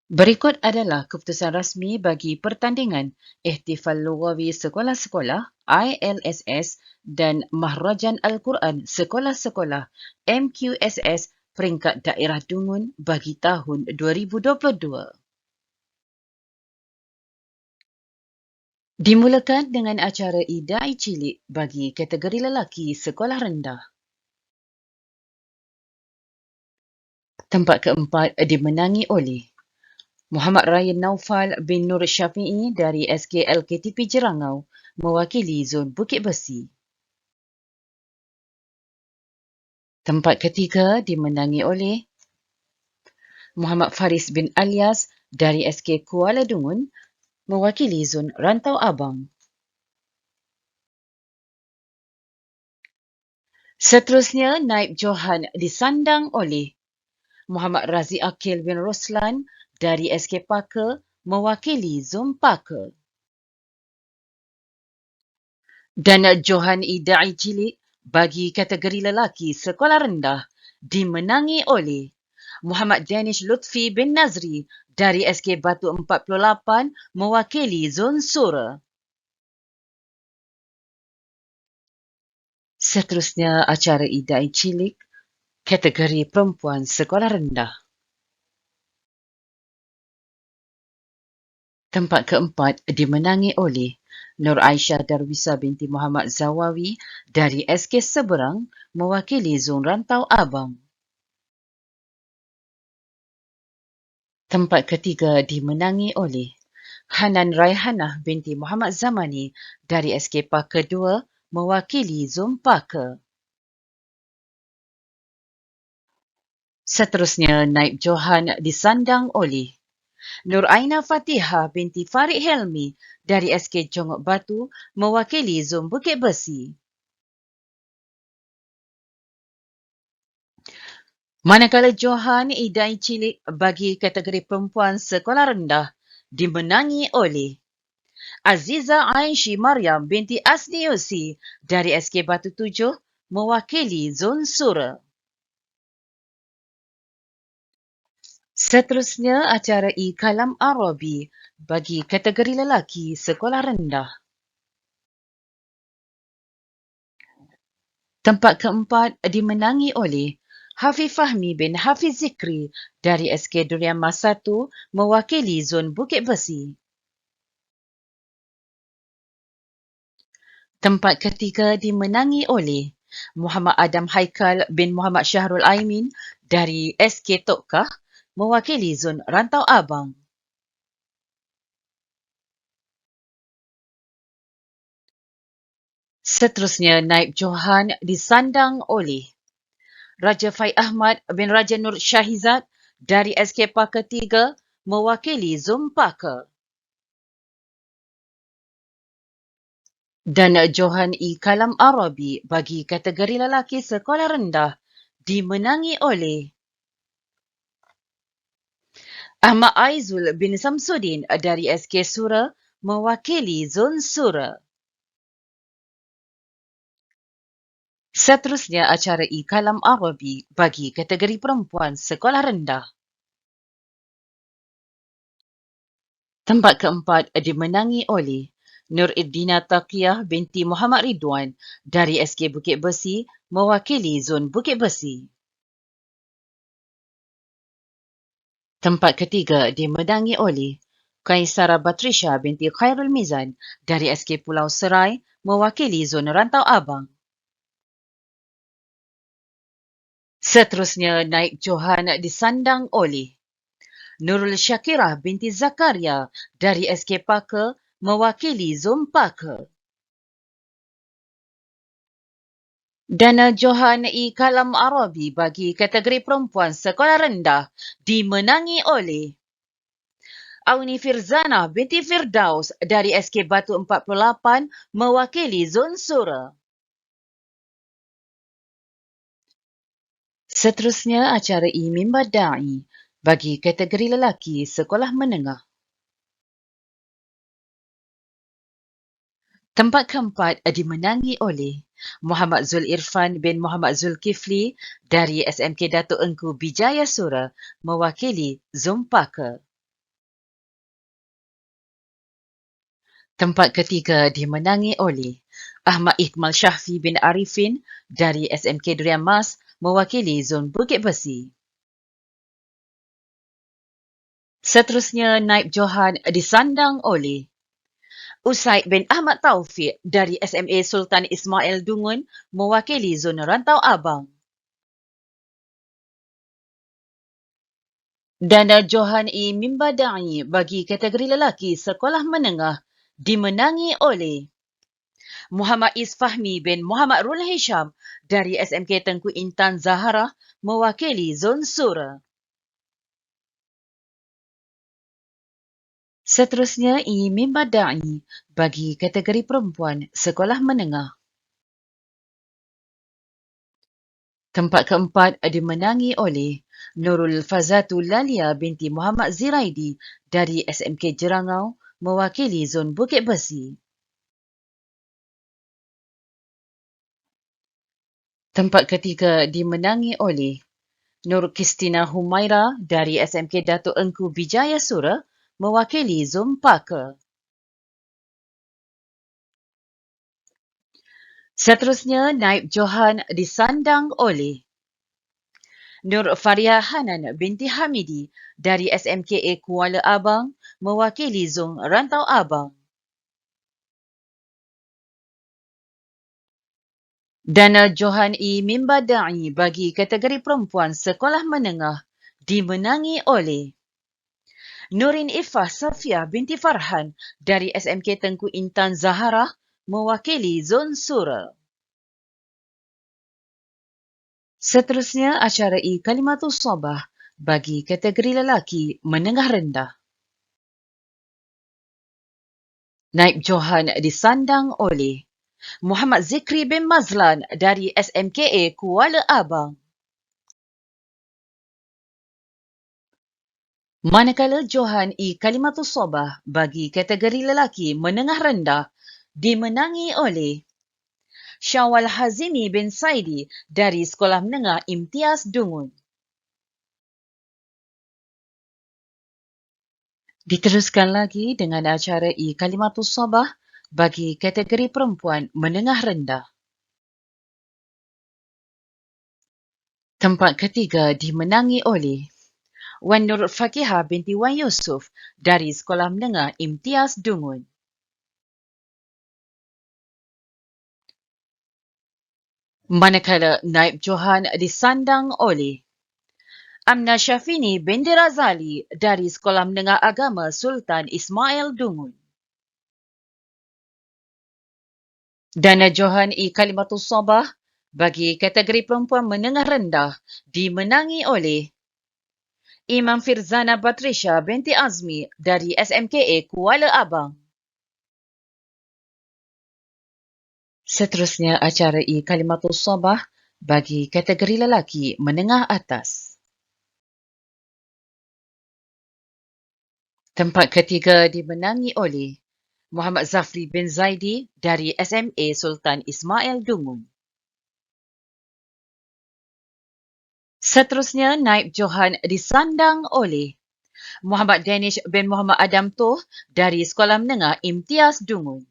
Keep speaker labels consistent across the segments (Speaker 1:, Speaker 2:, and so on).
Speaker 1: Berikut adalah keputusan rasmi bagi pertandingan Ihtifal Lughawi Sekolah-Sekolah ILSS dan Mahrajan Al-Quran Sekolah-Sekolah MQSS peringkat daerah Dungun bagi tahun 2022. Dimulakan dengan acara Idai Cilik bagi kategori lelaki sekolah rendah. Tempat keempat dimenangi oleh Muhammad Ryan Naufal bin Nur Syafi'i dari SKLKTP Jerangau mewakili Zon Bukit Besi. Tempat ketiga dimenangi oleh Muhammad Faris bin Alias dari SK Kuala Dungun mewakili Zon Rantau Abang. Seterusnya, Naib Johan disandang oleh Muhammad Razi Akil bin Roslan dari SK Parker mewakili Zon Parker. Dan Johan Idai Cilik bagi kategori lelaki sekolah rendah dimenangi oleh Muhammad Danish Lutfi bin Nazri dari SK Batu 48 mewakili Zon Sura. Seterusnya, acara Idai Cilik kategori perempuan sekolah rendah. Tempat keempat dimenangi oleh Nur Aisyah Darwisa binti Muhammad Zawawi dari SK Seberang mewakili Zon Rantau Abang. Tempat ketiga dimenangi oleh Hanan Raihanah binti Muhammad Zamani dari SK Parker 2 mewakili Zon Parker. Seterusnya, Naib Johan disandang oleh Nur Aina Fatihah binti Farid Helmi dari SK Jongok Batu mewakili Zon Bukit Besi. Manakala Johan Idai Cilik bagi kategori perempuan sekolah rendah dimenangi oleh Aziza Aishi Mariam binti Asni Yusi dari SK Batu 7 mewakili Zon Sura. Seterusnya, acara Kalam Arabi bagi kategori lelaki sekolah rendah. Tempat keempat dimenangi oleh Hafiz Fahmi bin Hafiz Zikri dari SK Durian Mas 1 mewakili Zon Bukit Besi. Tempat ketiga dimenangi oleh Muhammad Adam Haikal bin Muhammad Syahrul Aimin dari SK Tokkah mewakili Zon Rantau Abang. Seterusnya, Naib Johan disandang oleh Raja Fai Ahmad bin Raja Nur Syahizad dari SK Parker 3 mewakili Zon Parker. Dan Johan Kalam Arabi bagi kategori lelaki sekolah rendah dimenangi oleh Ahmad Aizul bin Samsudin dari SK Sura mewakili Zon Sura. Seterusnya, acara Kalam Arabi bagi kategori perempuan sekolah rendah. Tempat keempat dimenangi oleh Nur Iddina Taqiyah binti Muhammad Ridwan dari SK Bukit Besi mewakili Zon Bukit Besi. Tempat ketiga dimenangi oleh Kaisara Batrisha binti Khairul Mizan dari SK Pulau Serai mewakili Zon Rantau Abang. Seterusnya, Naib Johan disandang oleh Nurul Syakirah binti Zakaria dari SK Parker mewakili Zon Parker. Dan Johan Kalam Arabi bagi kategori perempuan sekolah rendah dimenangi oleh Auni Firzana binti Firdaus dari SK Batu 48 mewakili Zon Sura. Seterusnya, acara Mimbar Da'i bagi kategori lelaki sekolah menengah. Tempat keempat dimenangi oleh Muhammad Zul Irfan bin Muhammad Zulkifli dari SMK Datuk Engku Bijaya Sura mewakili Zon Parker. Tempat ketiga dimenangi oleh Ahmad Iqmal Shahfi bin Arifin dari SMK Durian Mas mewakili Zon Bukit Besi. Seterusnya, Naib Johan disandang oleh Usaid bin Ahmad Taufik dari SMA Sultan Ismail Dungun mewakili Zon Rantau Abang. Dana Johan E. Mimbadai bagi kategori lelaki sekolah menengah dimenangi oleh Muhammad Isfahmi bin Muhammad Rul Hisham dari SMK Tengku Intan Zahara mewakili Zon Sura. Seterusnya, I. Mimbadai bagi kategori perempuan sekolah menengah. Tempat keempat dimenangi oleh Nurul Fazatul Lalia binti Muhammad Ziraidi dari SMK Jerangau mewakili Zon Bukit Besi. Tempat ketiga dimenangi oleh Nur Kristina Humaira dari SMK Datuk Engku Bijaya Sura mewakili Zon Parker. Seterusnya, Naib Johan disandang oleh Nur Faria Hanan binti Hamidi dari SMKA Kuala Abang mewakili Zon Rantau Abang. Dana Johan E. Mimbadai bagi kategori perempuan sekolah menengah dimenangi oleh Nurin Ifah Safia binti Farhan dari SMK Tengku Intan Zahara mewakili Zon Sura. Seterusnya, acara I Kalimatul Sabah bagi kategori lelaki menengah rendah. Naib Johan disandang oleh Muhammad Zikri bin Mazlan dari SMKA Kuala Abang. Manakala Johan I Kalimatul Sabah bagi kategori lelaki menengah rendah dimenangi oleh Syawal Hazimi bin Saidi dari Sekolah Menengah Imtiaz Dungun. Diteruskan lagi dengan acara I Kalimatul Sabah bagi kategori perempuan menengah rendah. Tempat ketiga dimenangi oleh Wan Nur Fakihah binti Wan Yusof dari Sekolah Menengah Imtiaz Dungun. Manakala Naib Johan disandang oleh Amna Syafini binti Razali dari Sekolah Menengah Agama Sultan Ismail Dungun. Dana Johan I Kalimatul Sabah bagi kategori perempuan menengah rendah dimenangi oleh Imam Firzana Batrisha binti Azmi dari SMKA Kuala Abang. Seterusnya, acara I Kalimatul Sabah bagi kategori lelaki menengah atas. Tempat ketiga dimenangi oleh Muhammad Zafri bin Zaidi dari SMA Sultan Ismail Dungun. Seterusnya, Naib Johan disandang oleh Muhammad Danish bin Muhammad Adam Toh dari Sekolah Menengah Imtiaz Dungun.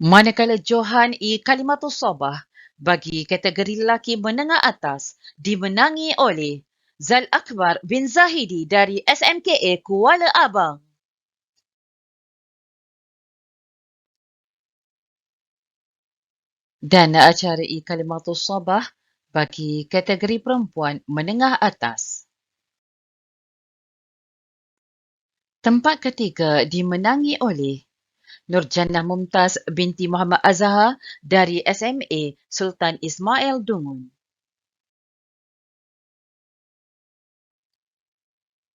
Speaker 1: Manakala Johan I Kalimatul Sabah bagi kategori lelaki menengah atas dimenangi oleh Zal Akbar bin Zahidi dari SMKA Kuala Abang. Dan acara I Kalimatul Sabah bagi kategori perempuan menengah atas. Tempat ketiga dimenangi oleh Nurjannah Mumtaz binti Muhammad Azhar dari SMA Sultan Ismail Dungun.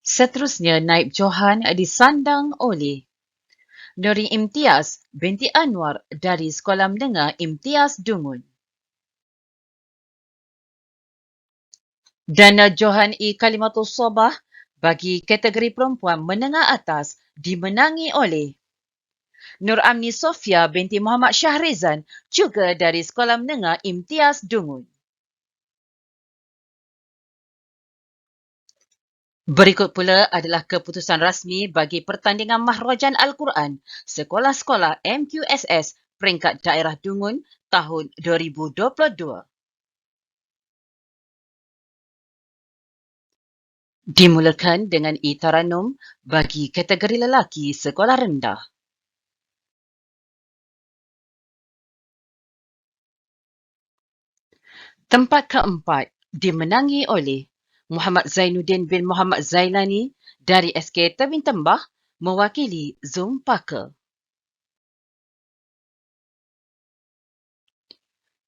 Speaker 1: Seterusnya, Naib Johan disandang oleh Nuri Imtiaz binti Anwar dari Sekolah Menengah Imtiaz Dungun. Dana Johan I Kalimatul Sabah bagi kategori perempuan menengah atas dimenangi oleh Nur Amni Sofia binti Muhammad Syahrizan juga dari Sekolah Menengah Imtiaz Dungun. Berikut pula adalah keputusan rasmi bagi pertandingan Mahrajan Al-Quran Sekolah-Sekolah MQSS peringkat daerah Dungun tahun 2022. Dimulakan dengan i-Taranum bagi kategori lelaki sekolah rendah. Tempat keempat dimenangi oleh Muhammad Zainuddin bin Muhammad Zailani dari SK Tebing Tembah mewakili Zoom Parker.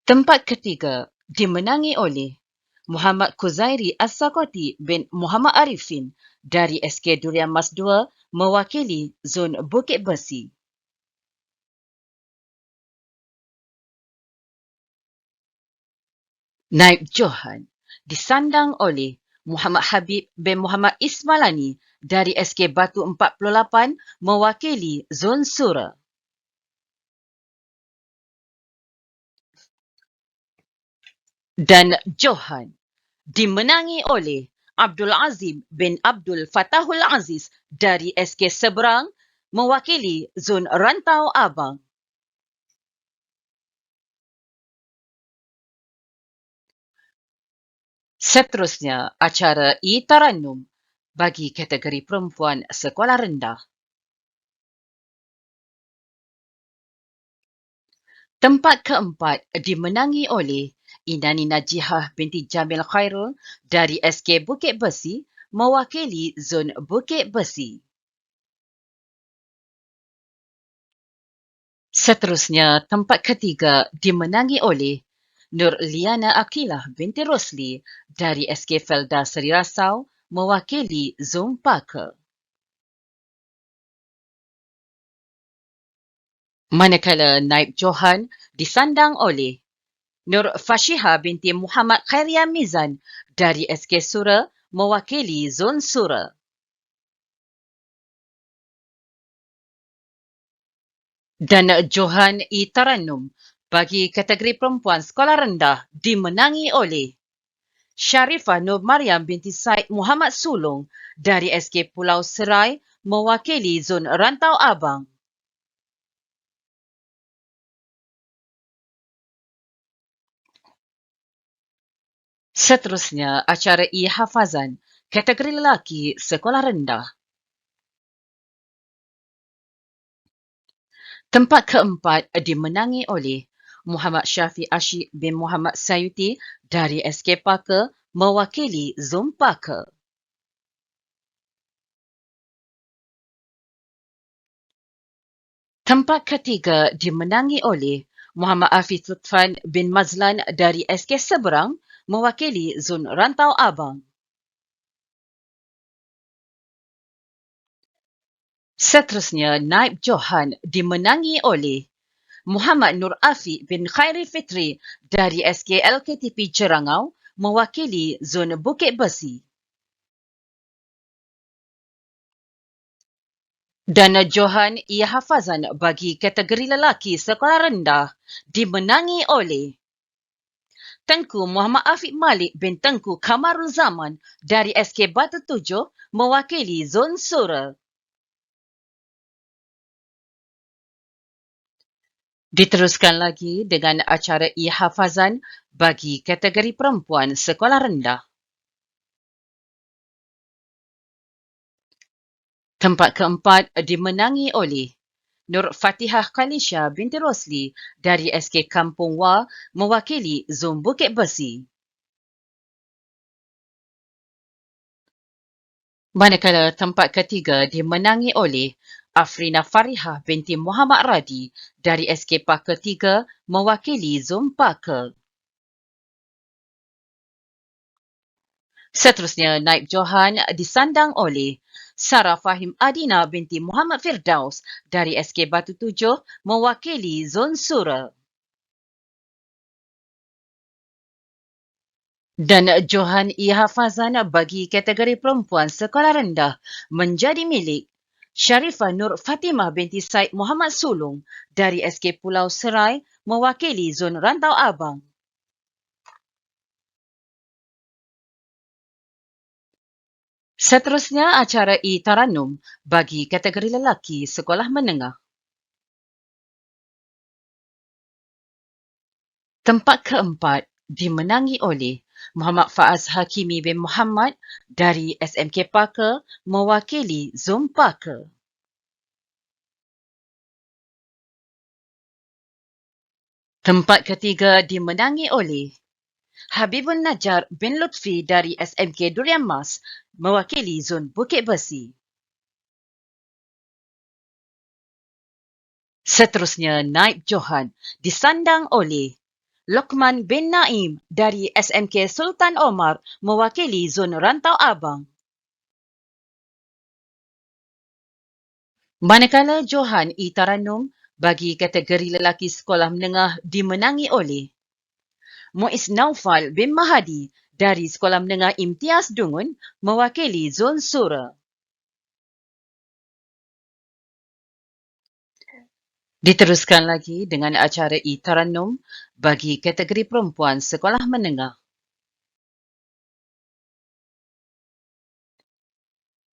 Speaker 1: Tempat ketiga dimenangi oleh Muhammad Kuzairi As-Sakoti bin Muhammad Arifin dari SK Durian Mas 2 mewakili Zon Bukit Besi. Naib Johan disandang oleh Muhammad Habib bin Muhammad Ismailani dari SK Batu 48 mewakili Zon Sura. Dan Johan dimenangi oleh Abdul Azim bin Abdul Fatahul Aziz dari SK Seberang mewakili Zon Rantau Abang. Seterusnya, acara i-Taranum bagi kategori perempuan sekolah rendah. Tempat keempat dimenangi oleh Inani Najihah binti Jamil Khairul dari SK Bukit Besi mewakili Zon Bukit Besi. Seterusnya, tempat ketiga dimenangi oleh Nur Liana Akilah binti Rosli dari SK Felda Seri Rasau mewakili Zon Parker. Manakala Naib Johan disandang oleh Nur Fashiha binti Muhammad Khairia Mizan dari SK Sura mewakili Zon Sura. Dan Johan i-Taranum bagi kategori perempuan sekolah rendah dimenangi oleh Sharifah Nur Mariam binti Said Muhammad Sulong dari SK Pulau Serai mewakili Zon Rantau Abang. Seterusnya, acara i-Hafazan kategori lelaki sekolah rendah. Tempat keempat dimenangi oleh Muhammad Syafiq Ashik bin Muhammad Sayuti dari SK Parker mewakili Zon Parker. Tempat ketiga dimenangi oleh Muhammad Afiz Lutfan bin Mazlan dari SK Seberang mewakili Zon Rantau Abang. Seterusnya, Naib Johan dimenangi oleh Muhammad Nur Afiq bin Khairi Fitri dari SK LKTP Cerangau mewakili Zon Bukit Besi. Dan Johan i-Hafazan bagi kategori lelaki sekolah rendah dimenangi oleh Tengku Muhammad Afiq Malik bin Tengku Kamarul Zaman dari SK Batu 7 mewakili Zon Sura. Diteruskan lagi dengan acara i-Hafazan bagi kategori perempuan sekolah rendah. Tempat keempat dimenangi oleh Nur Fatihah Khalisha binti Rosli dari SK Kampung Wah mewakili Zon Bukit Besi. Manakala tempat ketiga dimenangi oleh Afrina Farihah binti Muhammad Radi dari SK Parker 3 mewakili Zon Parker. Seterusnya, Naib Johan disandang oleh Sarah Fahim Adina binti Muhammad Firdaus dari SK Batu 7 mewakili Zon Sura. Dan Johan i-Hafazan bagi kategori perempuan sekolah rendah menjadi milik Sharifah Nur Fatimah binti Said Muhammad Sulong dari SK Pulau Serai mewakili Zon Rantau Abang. Seterusnya acara I-Taranum bagi kategori lelaki sekolah menengah. Tempat keempat dimenangi oleh Muhammad Faaz Hakimi bin Muhammad dari SMK Parker mewakili Zon Parker. Tempat ketiga dimenangi oleh Habibun Najjar bin Lutfi dari SMK Durian Mas mewakili Zon Bukit Besi. Seterusnya Naib Johan disandang oleh Lokman bin Naim dari SMK Sultan Omar mewakili Zon Rantau Abang. Manakala Johan I-Taranum bagi kategori lelaki sekolah menengah dimenangi oleh Muiz Naufal bin Mahadi dari Sekolah Menengah Imtiaz Dungun mewakili Zon Sura. Diteruskan lagi dengan acara I-Taranum bagi kategori perempuan sekolah menengah.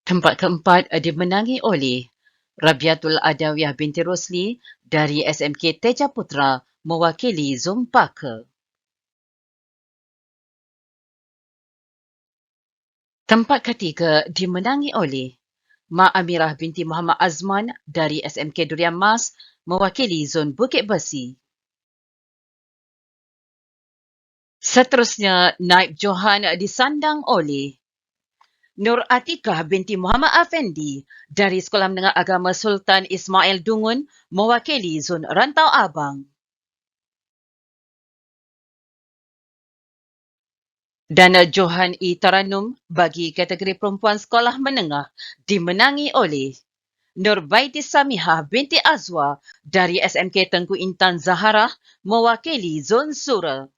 Speaker 1: Tempat keempat dimenangi oleh Rabiatul Adawiyah binti Rosli dari SMK Teja Putra mewakili Zon Parker. Tempat ketiga dimenangi oleh Mak Amirah binti Muhammad Azman dari SMK Durian Mas mewakili Zon Bukit Besi. Seterusnya, Naib Johan disandang oleh Nur Atikah binti Muhammad Afendi dari Sekolah Menengah Agama Sultan Ismail Dungun mewakili Zon Rantau Abang. Dan Johan I-Taranum bagi kategori perempuan sekolah menengah dimenangi oleh Nurbaitis Samihah binti Azwa dari SMK Tengku Intan Zaharah mewakili Zon Sura.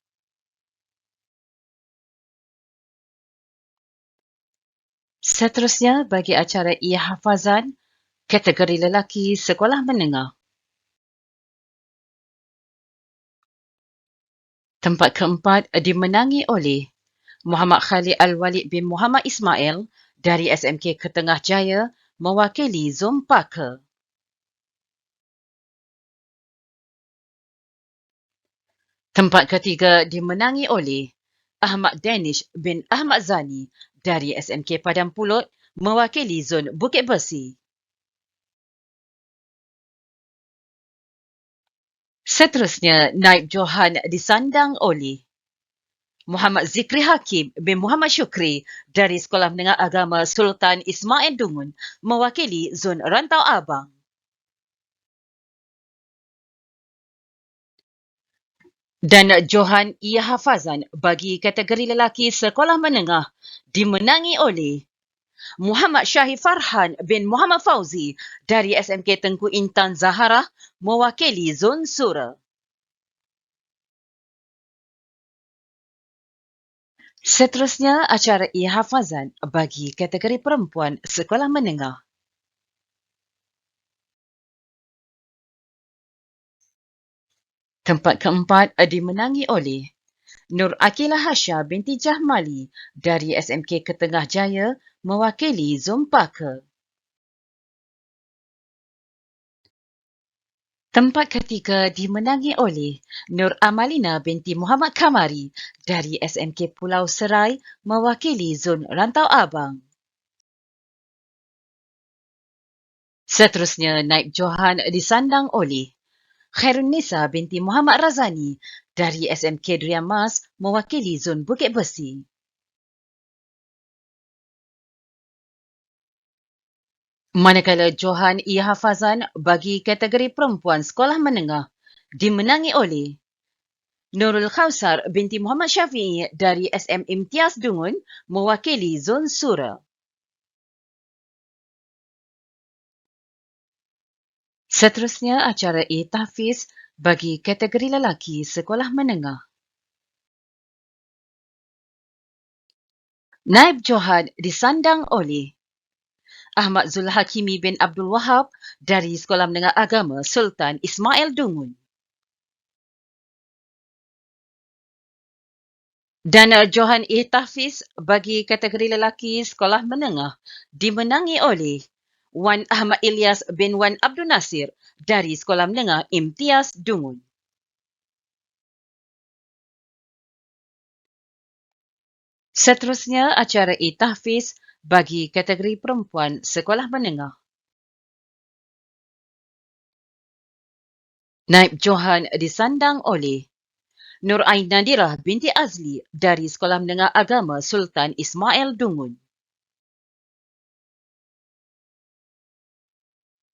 Speaker 1: Seterusnya bagi acara I-Hafazan kategori lelaki sekolah menengah. Tempat keempat dimenangi oleh Muhammad Khalid Al-Walid bin Muhammad Ismail dari SMK Ketengah Jaya mewakili Zon Parker. Tempat ketiga dimenangi oleh Ahmad Danish bin Ahmad Zani dari SMK Padang Pulut mewakili Zon Bukit Besi. Seterusnya, Naib Johan disandang oleh Muhammad Zikri Hakim bin Muhammad Syukri dari Sekolah Menengah Agama Sultan Ismail Dungun mewakili Zon Rantau Abang. Dan Johan I-Hafazan bagi kategori lelaki sekolah menengah dimenangi oleh Muhammad Syahid Farhan bin Muhammad Fauzi dari SMK Tengku Intan Zaharah mewakili Zon Sura. Seterusnya acara I-Hafazan bagi kategori perempuan sekolah menengah. Tempat keempat dimenangi oleh Nur Akilah Hasha binti Jahmali dari SMK Ketengah Jaya mewakili Zon Parker. Tempat ketiga dimenangi oleh Nur Amalina binti Muhammad Kamari dari SMK Pulau Serai mewakili Zon Rantau Abang. Seterusnya, Naib Johan disandang oleh Khairun Nisa binti Muhammad Razani dari SMK Durian Mas mewakili Zon Bukit Besi. Manakala Johan I-Hafazan bagi kategori perempuan sekolah menengah dimenangi oleh Nurul Khawsar binti Muhammad Syafi'i dari SM Imtiaz Dungun mewakili Zon Sura. Seterusnya acara I-Tahfiz bagi kategori lelaki sekolah menengah. Naib Johan disandang oleh Ahmad Zulhakimi bin Abdul Wahab dari Sekolah Menengah Agama Sultan Ismail Dungun. Dan Johan E. Tahfiz bagi kategori lelaki sekolah menengah dimenangi oleh Wan Ahmad Ilyas bin Wan Abdul Nasir dari sekolah menengah Imtiaz Dungun. Seterusnya, acara E. Tahfiz bagi kategori perempuan sekolah menengah. Naib Johan disandang oleh Nur Ain Nadirah binti Azli dari Sekolah Menengah Agama Sultan Ismail Dungun.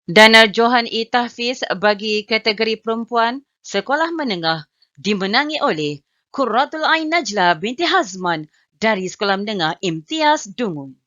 Speaker 1: Dan Johan E. Tahfiz bagi kategori perempuan sekolah menengah dimenangi oleh Qurratul Ain Najla binti Hazman dari Sekolah Menengah Imtiaz Dungun.